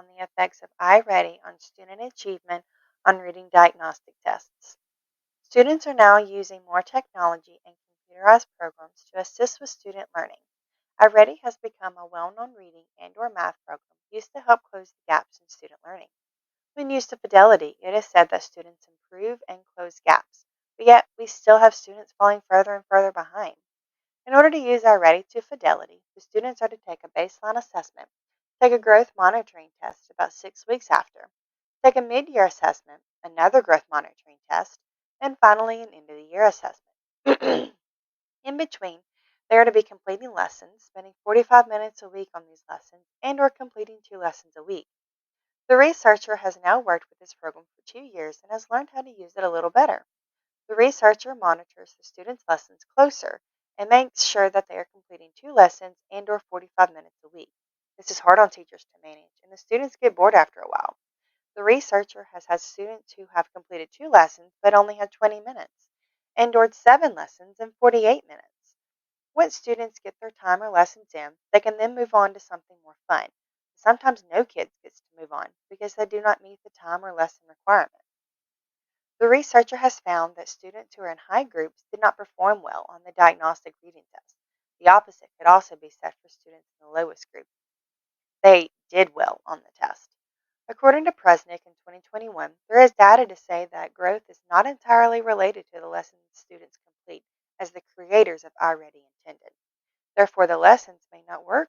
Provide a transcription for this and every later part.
on the effects of iReady on student achievement on reading diagnostic tests. Students are now using more technology and computerized programs to assist with student learning. iReady has become a well-known reading and/or math program used to help close the gaps in student learning. When used to fidelity, it is said that students improve and close gaps, but yet we still have students falling further and further behind. In order to use iReady to fidelity, the students are to take a baseline assessment, take a growth monitoring test about 6 weeks after, take a mid-year assessment, another growth monitoring test, and finally an end-of-the-year assessment. In between, they are to be completing lessons, spending 45 minutes a week on these lessons, and or completing 2 lessons a week. The researcher has now worked with this program for 2 years and has learned how to use it a little better. The researcher monitors the students' lessons closer and makes sure that they are completing 2 lessons and or 45 minutes a week. This is hard on teachers to manage, and the students get bored after a while. The researcher has had students who have completed 2 lessons but only had 20 minutes, and or 7 lessons in 48 minutes. Once students get their time or lessons in, they can then move on to something more fun. Sometimes no kids gets to move on because they do not meet the time or lesson requirement. The researcher has found that students who are in high groups did not perform well on the diagnostic reading test. The opposite could also be said for students in the lowest group. They did well on the test. According to Presnick in 2021, there is data to say that growth is not entirely related to the lessons students complete, as the creators of iReady intended. Therefore, the lessons may not work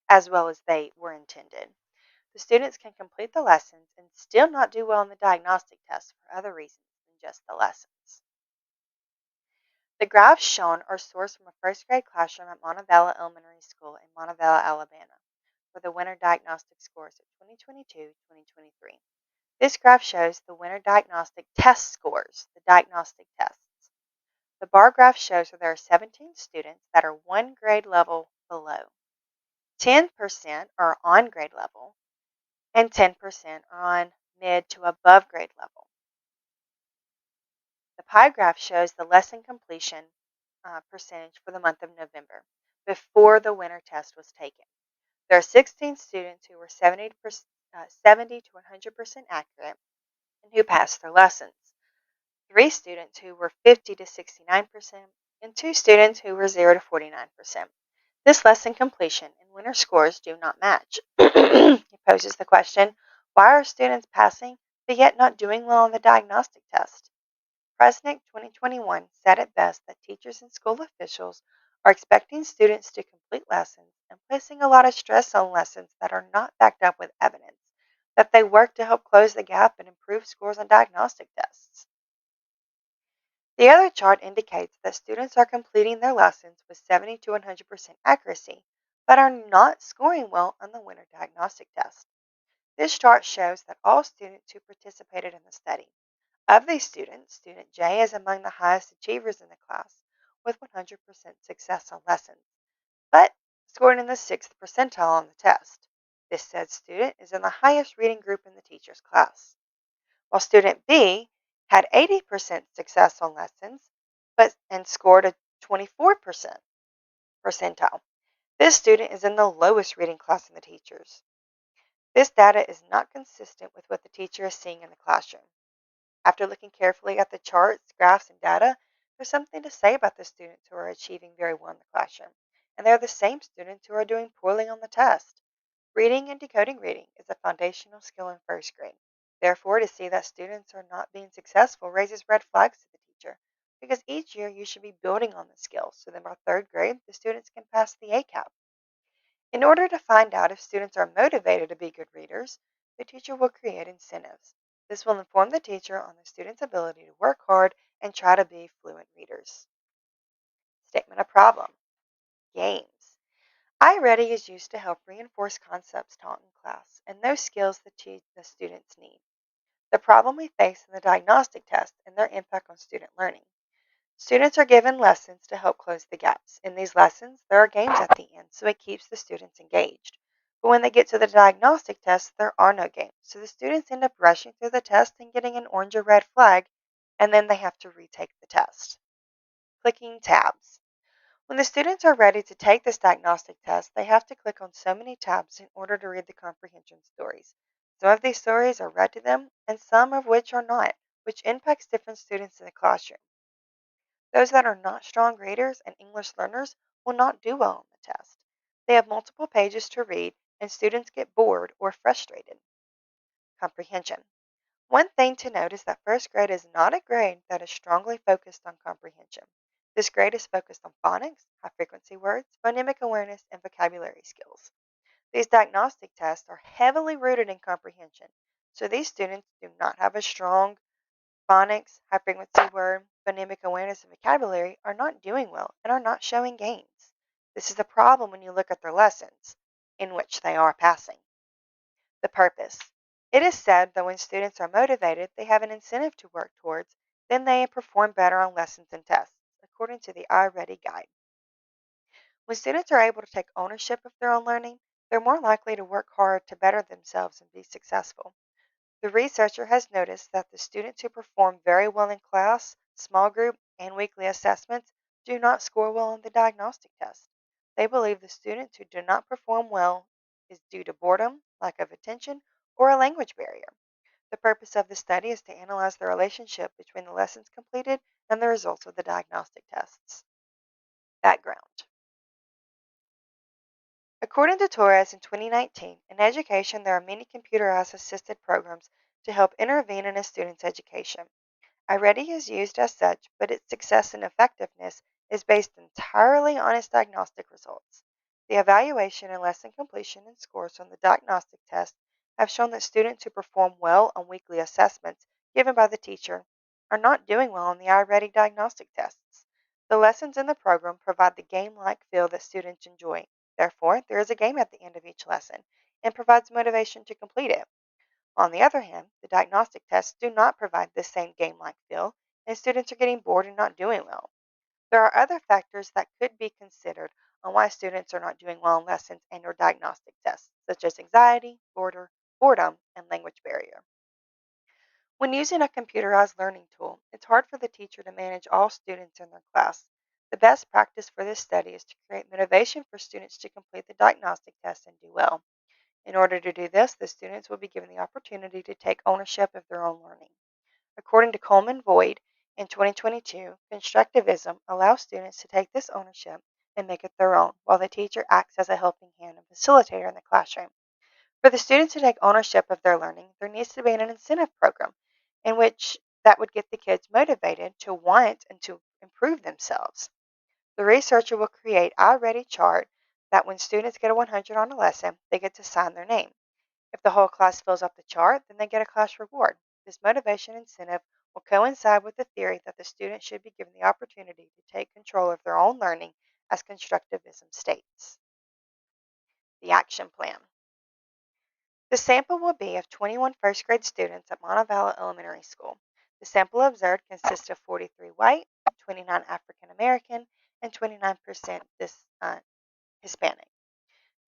as well as they were intended. The students can complete the lessons and still not do well on the diagnostic test for other reasons than just the lessons. The graphs shown are sourced from a first grade classroom at Montevallo Elementary School in Montevallo, Alabama, for the winter diagnostic scores of 2022-2023. This graph shows the winter diagnostic test scores, the diagnostic tests. The bar graph shows that there are 17 students that are one grade level below. 10% are on grade level, and 10% are on mid to above grade level. The pie graph shows the lesson completion percentage for the month of November before the winter test was taken. There are 16 students who were 70 to 100% accurate and who passed their lessons, 3 students who were 50 to 69%, and 2 students who were 0 to 49%. This lesson completion and winter scores do not match. It poses the question, why are students passing but yet not doing well on the diagnostic test? Presnick 2021 said it best that teachers and school officials are expecting students to complete lessons and placing a lot of stress on lessons that are not backed up with evidence that they work to help close the gap and improve scores on diagnostic tests. The other chart indicates that students are completing their lessons with 70 to 100% accuracy, but are not scoring well on the winter diagnostic test. This chart shows that all students who participated in the study. Of these students, student J is among the highest achievers in the class with 100% success on lessons, but scored in the 6th percentile on the test. This said student is in the highest reading group in the teacher's class, while student B had 80% success on lessons and scored a 24% percentile. This student is in the lowest reading class in the teachers. This data is not consistent with what the teacher is seeing in the classroom. After looking carefully at the charts, graphs, and data, there's something to say about the students who are achieving very well in the classroom, and they're the same students who are doing poorly on the test. Reading and decoding reading is a foundational skill in first grade. Therefore, to see that students are not being successful raises red flags to the teacher, because each year you should be building on the skills so that by 3rd grade, the students can pass the ACAP. In order to find out if students are motivated to be good readers, the teacher will create incentives. This will inform the teacher on the student's ability to work hard and try to be fluent readers. Statement of problem. Games. iReady is used to help reinforce concepts taught in class and those skills that the students need. The problem we face in the diagnostic test and their impact on student learning. Students are given lessons to help close the gaps. In these lessons, there are games at the end, so it keeps the students engaged. But when they get to the diagnostic test, there are no games, so the students end up rushing through the test and getting an orange or red flag, and then they have to retake the test. Clicking tabs. When the students are ready to take this diagnostic test, they have to click on so many tabs in order to read the comprehension stories. Some of these stories are read to them, and some of which are not, which impacts different students in the classroom. Those that are not strong readers and English learners will not do well on the test. They have multiple pages to read, and students get bored or frustrated. Comprehension. One thing to note is that first grade is not a grade that is strongly focused on comprehension. This grade is focused on phonics, high frequency words, phonemic awareness, and vocabulary skills. These diagnostic tests are heavily rooted in comprehension, so these students do not have a strong phonics, high frequency word, phonemic awareness, and vocabulary are not doing well and are not showing gains. This is a problem when you look at their lessons, in which they are passing. The purpose. It is said that when students are motivated, they have an incentive to work towards, then they perform better on lessons and tests, according to the iReady guide. When students are able to take ownership of their own learning, they're more likely to work hard to better themselves and be successful. The researcher has noticed that the students who perform very well in class, small group, and weekly assessments do not score well on the diagnostic test. They believe the students who do not perform well is due to boredom, lack of attention, or a language barrier. The purpose of the study is to analyze the relationship between the lessons completed and the results of the diagnostic tests. Background. According to Torres in 2019, in education there are many computerized assisted programs to help intervene in a student's education. iReady is used as such, but its success and effectiveness is based entirely on its diagnostic results. The evaluation and lesson completion and scores on the diagnostic test have shown that students who perform well on weekly assessments given by the teacher are not doing well on the iReady diagnostic tests. The lessons in the program provide the game-like feel that students enjoy. Therefore, there is a game at the end of each lesson and provides motivation to complete it. On the other hand, the diagnostic tests do not provide this same game-like feel, and students are getting bored and not doing well. There are other factors that could be considered on why students are not doing well in lessons and or diagnostic tests, such as anxiety, boredom, and language barrier. When using a computerized learning tool, it's hard for the teacher to manage all students in their class. The best practice for this study is to create motivation for students to complete the diagnostic test and do well. In order to do this, the students will be given the opportunity to take ownership of their own learning. According to Coleman Void, in 2022, constructivism allows students to take this ownership and make it their own, while the teacher acts as a helping hand and facilitator in the classroom. For the students to take ownership of their learning, there needs to be an incentive program in which that would get the kids motivated to want and to improve themselves. The researcher will create a ready chart that when students get a 100 on a lesson, they get to sign their name. If the whole class fills up the chart, then they get a class reward. This motivation incentive will coincide with the theory that the students should be given the opportunity to take control of their own learning, as constructivism states. The action plan. The sample will be of 21 first grade students at Montevallo Elementary School. The sample observed consists of 43 white, 29 African American, and 29% Hispanic.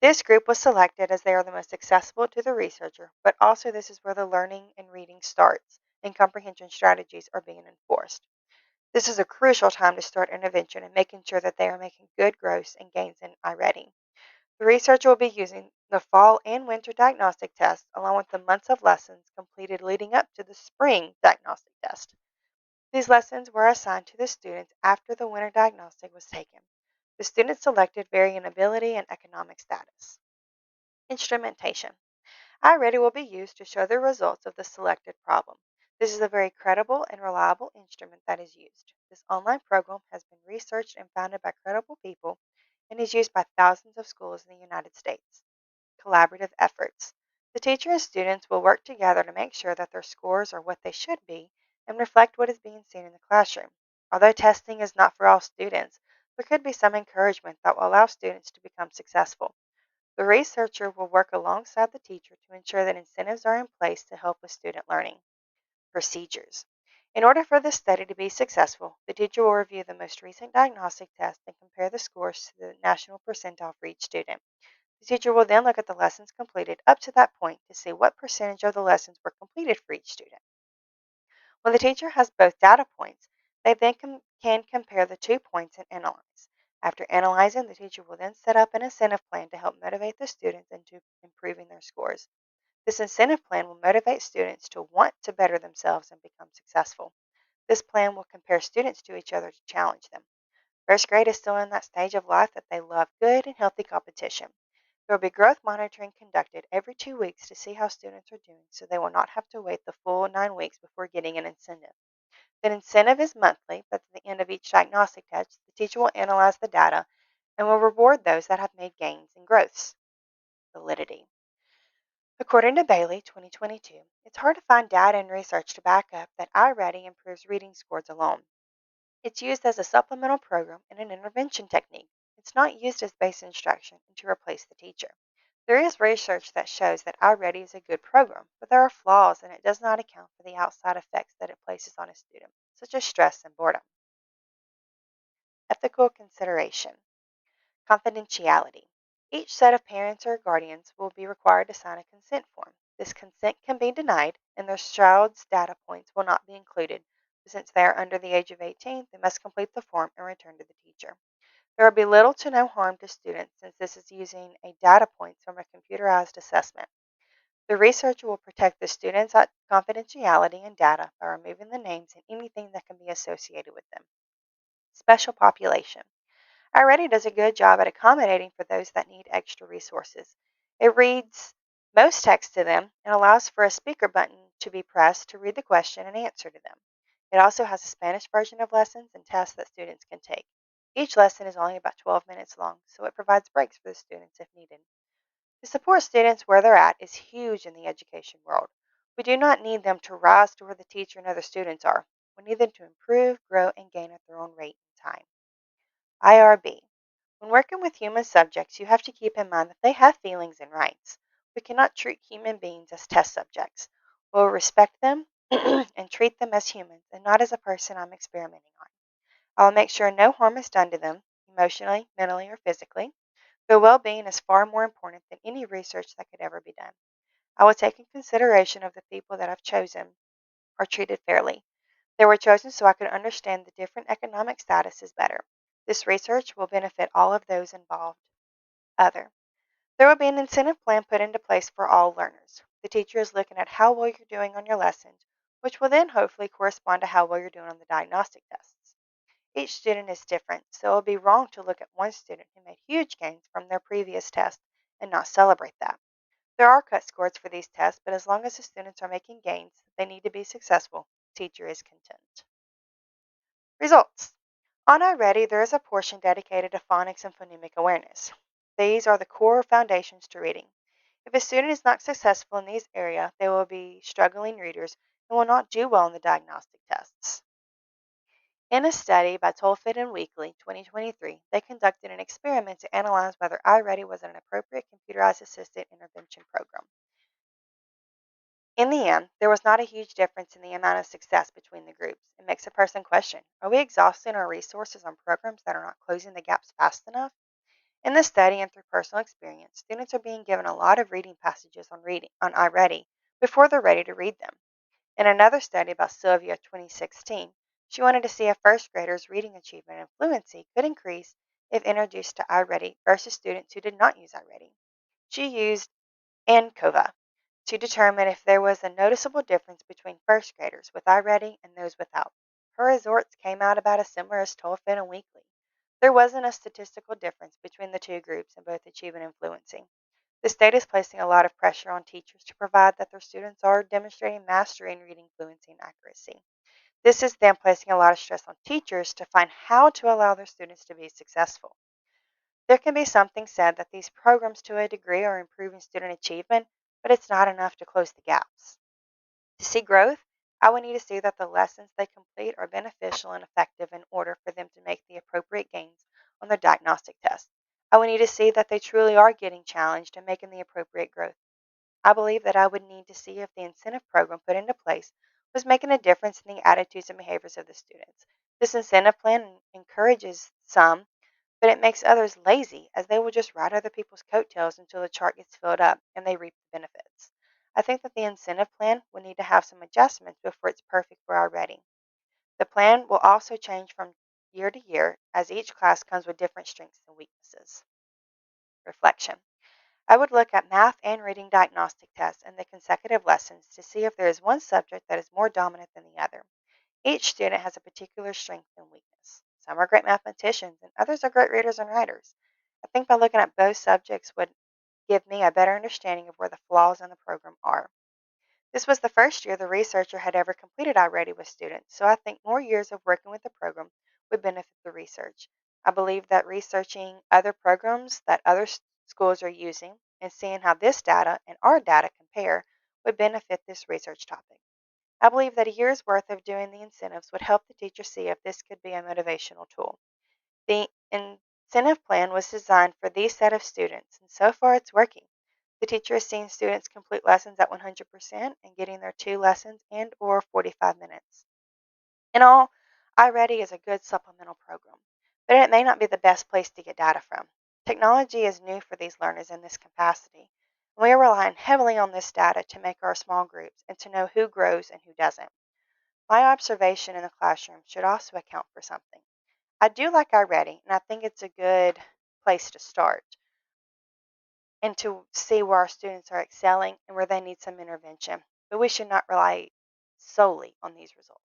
This group was selected as they are the most accessible to the researcher, but also this is where the learning and reading starts and comprehension strategies are being enforced. This is a crucial time to start intervention and making sure that they are making good growth and gains in iReady. The researcher will be using the fall and winter diagnostic tests along with the months of lessons completed leading up to the spring diagnostic test. These lessons were assigned to the students after the winter diagnostic was taken. The students selected vary in ability and economic status. Instrumentation. iReady will be used to show the results of the selected problem. This is a very credible and reliable instrument that is used. This online program has been researched and founded by credible people and is used by thousands of schools in the United States. Collaborative efforts. The teacher and students will work together to make sure that their scores are what they should be and reflect what is being seen in the classroom. Although testing is not for all students, there could be some encouragement that will allow students to become successful. The researcher will work alongside the teacher to ensure that incentives are in place to help with student learning. Procedures. In order for this study to be successful, the teacher will review the most recent diagnostic test and compare the scores to the national percentile for each student. The teacher will then look at the lessons completed up to that point to see what percentage of the lessons were completed for each student. When the teacher has both data points, they then can compare the 2 points and analyze. After analyzing, the teacher will then set up an incentive plan to help motivate the students into improving their scores. This incentive plan will motivate students to want to better themselves and become successful. This plan will compare students to each other to challenge them. First grade is still in that stage of life that they love good and healthy competition. There will be growth monitoring conducted every 2 weeks to see how students are doing so they will not have to wait the full 9 weeks before getting an incentive. The incentive is monthly, but at the end of each diagnostic test, the teacher will analyze the data and will reward those that have made gains and growths. Validity. According to Bailey, 2022, it's hard to find data and research to back up that iReady improves reading scores alone. It's used as a supplemental program and an intervention technique. It's not used as base instruction and to replace the teacher. There is research that shows that iReady is a good program, but there are flaws and it does not account for the outside effects that it places on a student, such as stress and boredom. Ethical consideration. Confidentiality. Each set of parents or guardians will be required to sign a consent form. This consent can be denied, and their child's data points will not be included. Since they are under the age of 18, they must complete the form and return to the teacher. There will be little to no harm to students since this is using a data points from a computerized assessment. The researcher will protect the students' confidentiality and data by removing the names and anything that can be associated with them. Special population. Already does a good job at accommodating for those that need extra resources. It reads most text to them and allows for a speaker button to be pressed to read the question and answer to them. It also has a Spanish version of lessons and tests that students can take. Each lesson is only about 12 minutes long, so it provides breaks for the students if needed. To support students where they're at is huge in the education world. We do not need them to rise to where the teacher and other students are. We need them to improve, grow, and gain at their own rate and time. IRB. When working with human subjects, you have to keep in mind that they have feelings and rights. We cannot treat human beings as test subjects. We'll respect them and treat them as humans and not as a person I'm experimenting on. I will make sure no harm is done to them, emotionally, mentally, or physically. Their well being is far more important than any research that could ever be done. I will take in consideration of the people that I've chosen are treated fairly. They were chosen so I could understand the different economic statuses better. This research will benefit all of those involved. Other. There will be an incentive plan put into place for all learners. The teacher is looking at how well you're doing on your lessons, which will then hopefully correspond to how well you're doing on the diagnostic tests. Each student is different, so it would be wrong to look at one student who made huge gains from their previous test and not celebrate that. There are cut scores for these tests, but as long as the students are making gains, they need to be successful. The teacher is content. Results. On iReady, there is a portion dedicated to phonics and phonemic awareness. These are the core foundations to reading. If a student is not successful in these areas, they will be struggling readers and will not do well in the diagnostic tests. In a study by Tolfit and Weekly, 2023, they conducted an experiment to analyze whether iReady was an appropriate computerized assisted intervention program. In the end, there was not a huge difference in the amount of success between the groups. It makes a person question, are we exhausting our resources on programs that are not closing the gaps fast enough? In the study and through personal experience, students are being given a lot of reading passages on iReady before they're ready to read them. In another study by Sylvia 2016, she wanted to see if first graders' reading achievement and fluency could increase if introduced to iReady versus students who did not use iReady. She used ANCOVA to determine if there was a noticeable difference between first graders with iReady and those without. Her results came out about as similar as Tolfin and Weekly. There wasn't a statistical difference between the two groups in both achievement and fluency. This data is placing a lot of pressure on teachers to provide that their students are demonstrating mastery in reading fluency and accuracy. This is then placing a lot of stress on teachers to find how to allow their students to be successful. There can be something said that these programs to a degree are improving student achievement, but it's not enough to close the gaps. To see growth, I would need to see that the lessons they complete are beneficial and effective in order for them to make the appropriate gains on their diagnostic test. I would need to see that they truly are getting challenged and making the appropriate growth. I believe that I would need to see if the incentive program put into place was making a difference in the attitudes and behaviors of the students. This incentive plan encourages some, but it makes others lazy as they will just ride other people's coattails until the chart gets filled up and they reap the benefits. I think that the incentive plan will need to have some adjustments before it's perfect for our ready. The plan will also change from year to year, as each class comes with different strengths and weaknesses. Reflection. I would look at math and reading diagnostic tests and the consecutive lessons to see if there is one subject that is more dominant than the other. Each student has a particular strength and weakness. Some are great mathematicians and others are great readers and writers. I think by looking at both subjects would give me a better understanding of where the flaws in the program are. This was the first year the researcher had ever completed iReady with students, so I think more years of working with the program would benefit the research. I believe that researching other programs that other schools are using and seeing how this data and our data compare would benefit this research topic. I believe that a year's worth of doing the incentives would help the teacher see if this could be a motivational tool. The incentive plan was designed for these set of students, and so far it's working. The teacher is seeing students complete lessons at 100% and getting their 2 lessons and or 45 minutes. In all, iReady is a good supplemental program, but it may not be the best place to get data from. Technology is new for these learners in this capacity, and we are relying heavily on this data to make our small groups and to know who grows and who doesn't. My observation in the classroom should also account for something. I do like iReady, and I think it's a good place to start and to see where our students are excelling and where they need some intervention. But we should not rely solely on these results.